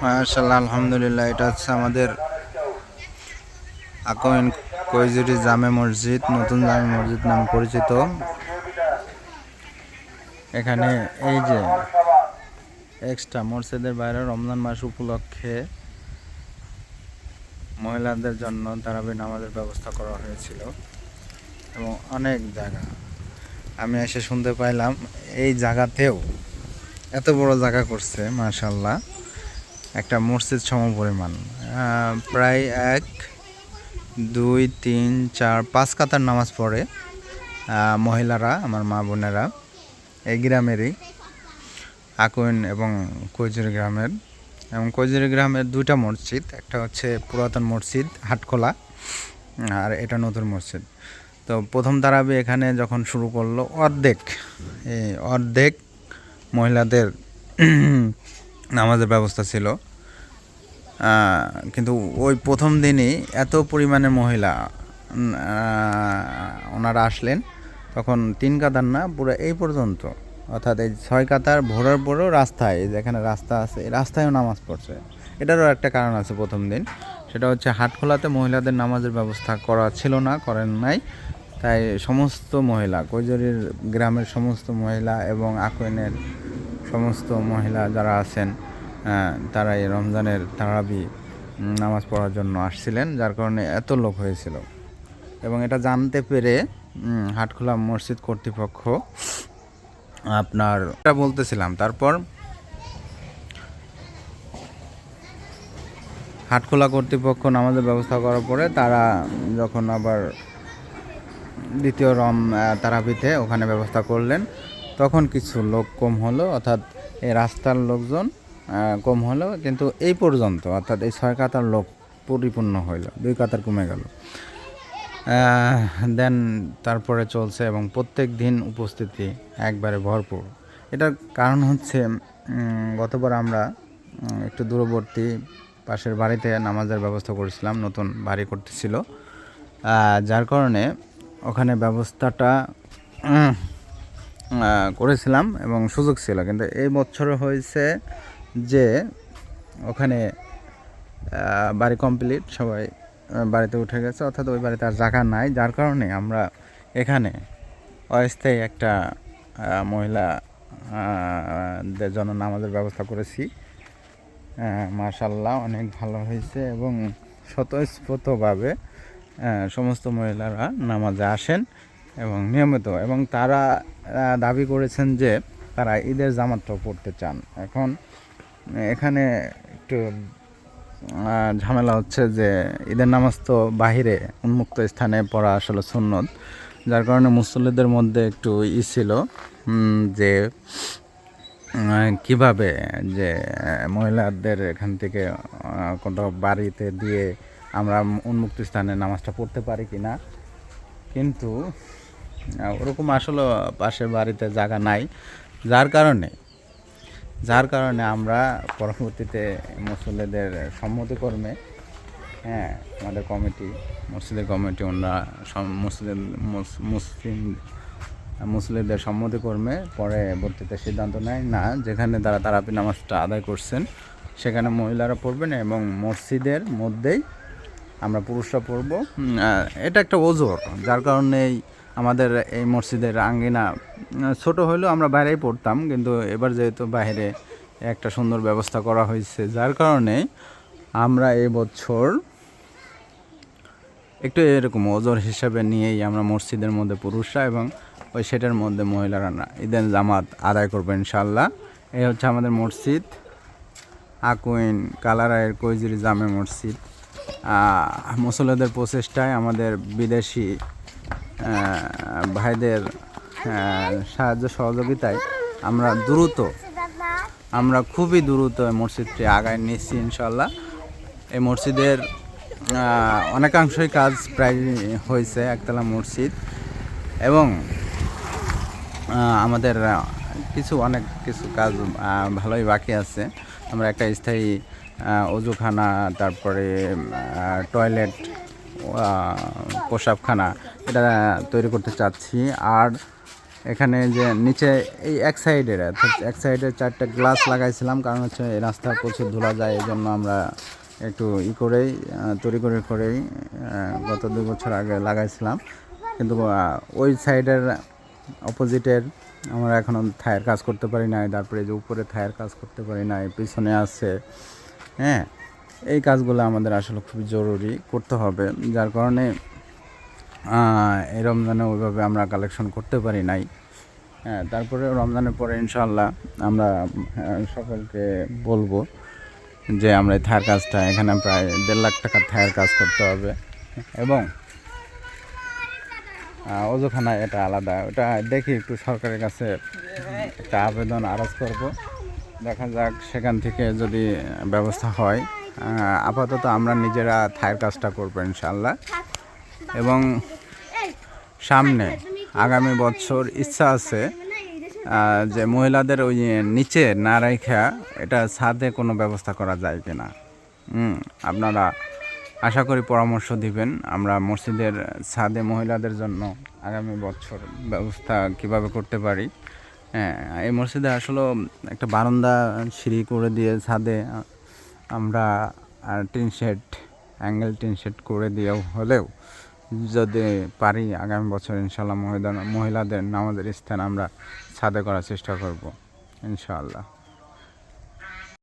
মাশাআল্লাহ, আলহামদুলিল্লাহ। এটা হচ্ছে আমাদের আকোয়েন কৈজুরি জামে মসজিদ, নতুন জামে মসজিদ নামে পরিচিত। এখানে এই যে এক্সট্রা মসজিদের বাইরে রমজান মাস উপলক্ষে মহিলাদের জন্য তারাবি নামাজের ব্যবস্থা করা হয়েছিল এবং অনেক জায়গা আমি এসে শুনতে পাইলাম এই জায়গাতেও এত বড় জায়গা করছে। মাশাআল্লাহ, একটা মসজিদ সমপরিমাণ, প্রায় 1 2 3 4 5 কাতার নামাজ পড়ে মহিলারা, আমার মা বোনেরা এই গ্রামেরই, আকোয়েন এবং কৈজুরি গ্রামের। এবং কৈজুরি গ্রামের 2টা মসজিদ, একটা হচ্ছে পুরাতন মসজিদ হাটখোলা, আর এটা নতুন মসজিদ। তো প্রথম তারাবি এখানে যখন শুরু করলো, অর্ধেক মহিলাদের নামাজের ব্যবস্থা ছিল, কিন্তু ওই প্রথম দিনই এত পরিমাণে মহিলা ওনারা আসলেন, তখন 3 কাতার না, পুরো এই পর্যন্ত, অর্থাৎ এই 6 কাতার ভোরের পরেও রাস্তায়, যেখানে রাস্তা আছে এই রাস্তায়ও নামাজ পড়ছে। এটারও একটা কারণ আছে প্রথম দিন, সেটা হচ্ছে হাটখোলাতে মহিলাদের নামাজের ব্যবস্থা করা ছিল না, করেন নাই। তাই সমস্ত মহিলা, কৈজুরির গ্রামের সমস্ত মহিলা এবং আকোয়েনের সমস্ত মহিলা যারা আছেন, তারা এই রমজানের তারাবি নামাজ পড়ার জন্য আসছিলেন, যার কারণে এত লোক হয়েছিল। এবং এটা জানতে পেরে হাটখোলা মসজিদ কর্তৃপক্ষ, আপনার এটা বলতেছিলাম, তারপর হাটখোলা কর্তৃপক্ষ নামাজের ব্যবস্থা করার পরে তারা যখন আবার দ্বিতীয় তারাবিতে ওখানে ব্যবস্থা করলেন, তখন কিছু লোক কম হলো, অর্থাৎ এই রাস্তার লোকজন কম হলো, কিন্তু এই পর্যন্ত, অর্থাৎ এই 6 কাতার লোক পরিপূর্ণ হইল, 2 কাতার কমে গেল। দেন তারপরে চলছে এবং প্রত্যেক দিন উপস্থিতি একবারে ভরপুর। এটার কারণ হচ্ছে গতবার আমরা একটু দূরবর্তী পাশের বাড়িতে নামাজের ব্যবস্থা করেছিলাম, নতুন বাড়ি করতেছিল, যার কারণে ওখানে ব্যবস্থাটা করেছিলাম এবং সুযোগ ছিল। কিন্তু এই বছরে হয়েছে যে ওখানে বাড়ি কমপ্লিট, সবাই বাড়িতে উঠে গেছে, অর্থাৎ ওই বাড়িতে আর জায়গা নাই, যার কারণে আমরা এখানে অস্থায়ী একটা মহিলাদের জন্য নামাজের ব্যবস্থা করেছি। মাশাআল্লাহ, অনেক ভালো হয়েছে এবং স্বতঃস্ফূর্তভাবে সমস্ত মহিলারা নামাজে আসেন এবং নিয়মিত, এবং তারা দাবি করেছেন যে তারা ঈদের জামাতটাও পড়তে চান। এখন এখানে একটু ঝামেলা হচ্ছে যে ঈদের নামাজ তো বাহিরে উন্মুক্ত স্থানে পড়া আসলে সুন্নত, যার কারণে মুসল্লিদের মধ্যে একটু ছিল যে কিভাবে যে মহিলাদের এখান থেকে কোনো বাড়িতে দিয়ে আমরা উন্মুক্ত স্থানে নামাজটা পড়তে পারি কি না। কিন্তু ওরকম আসলে পাশের বাড়িতে জায়গা নাই, যার কারণে আমরা পরবর্তীতে মুসল্লিদের সম্মতিক্রমে, আমাদের মসজিদের কমিটি ওনারা মুসলিমদের সম্মতিক্রমে পরবর্তীতে সিদ্ধান্ত নেয় না, যেখানে তারা তারাবি নামাজটা আদায় করছেন সেখানে মহিলারা পড়বেন এবং মসজিদের মধ্যেই আমরা পুরুষরা পড়ব। এটা একটা ওজোর, যার কারণেই আমাদের এই মসজিদের আঙ্গিনা ছোট হলেও আমরা বাইরেই পড়তাম, কিন্তু এবার যেহেতু বাইরে একটা সুন্দর ব্যবস্থা করা হয়েছে, যার কারণে আমরা এই বছর একটু এরকম ওজোর হিসাবে নিয়েই আমরা মসজিদের মধ্যে পুরুষরা এবং ওই সেটার মধ্যে মহিলারা ঈদের জামাত আদায় করবো ইনশাআল্লাহ। এই হচ্ছে আমাদের মসজিদ, আকোয়েন কালারায়ের কৈজুরি জামে মসজিদ। মুসল্লিদের প্রচেষ্টায়, আমাদের বিদেশি ভাইদের সাহায্য সহযোগিতায় আমরা খুবই দ্রুত মসজিদটি আগায় নিচ্ছি ইনশাআল্লাহ। এই মসজিদের অনেকাংশই কাজ প্রায় হয়েছে, একতলা মসজিদ, এবং আমাদের অনেক কিছু কাজ ভালোই বাকি আছে। আমরা একটা স্থায়ী অজুখানা, তারপরে টয়লেট, প্রসাবখানা এটা তৈরি করতে চাচ্ছি। আর এখানে যে নিচে এই এক সাইডের অর্থাৎ এক সাইডে 4টা গ্লাস লাগাইছিলাম, কারণ হচ্ছে এই রাস্তা প্রচুর ধুলা যায়, এই জন্য আমরা একটু তৈরি করেই গত 2 বছর আগে লাগাইছিলাম। কিন্তু ওই সাইডের অপোজিটের আমরা এখনও থায়ের কাজ করতে পারি নাই। তারপরে যে উপরে থায়ের কাজ করতে পারি নাই, পিছনে আছে। হ্যাঁ, এই কাজগুলো আমাদের আসলে খুবই জরুরি করতে হবে, যার কারণে এই রমজানে ওইভাবে আমরা কালেকশন করতে পারি নাই। হ্যাঁ, তারপরে রমজানের পরে ইনশাআল্লাহ আমরা সকলকে বলবো যে আমরা এই থায়ের কাজটা, এখানে প্রায় 1.5 লাখ টাকার থায়ের কাজ করতে হবে, এবং ওজোখানা এটা আলাদা। ওটা দেখি একটু সরকারের কাছে একটা আবেদন আরজ করব, দেখা যাক সেখান থেকে যদি ব্যবস্থা হয়। আপাতত আমরা নিজেরা থায়ের কাজটা করবো ইনশাআল্লাহ। এবং সামনে আগামী বছর ইচ্ছা আছে যে মহিলাদের ওই নিচে না রাখা এটা ছাদে কোনো ব্যবস্থা করা যায় কিনা। আপনারা আশা করি পরামর্শ দিবেন। আমরা মসজিদের ছাদে মহিলাদের জন্য আগামী বছর ব্যবস্থা কিভাবে করতে পারি। হ্যাঁ, এই মসজিদে আসলে একটা বারান্দা সিঁড়ি করে দিয়ে ছাদে আমরা টিন শেড করে দিয়েও হলেও যদি পারি আগামী বছর ইনশাআল্লাহ মহিলাদের নামাজের স্থান আমরা ছাদে করার চেষ্টা করব ইনশাআল্লাহ।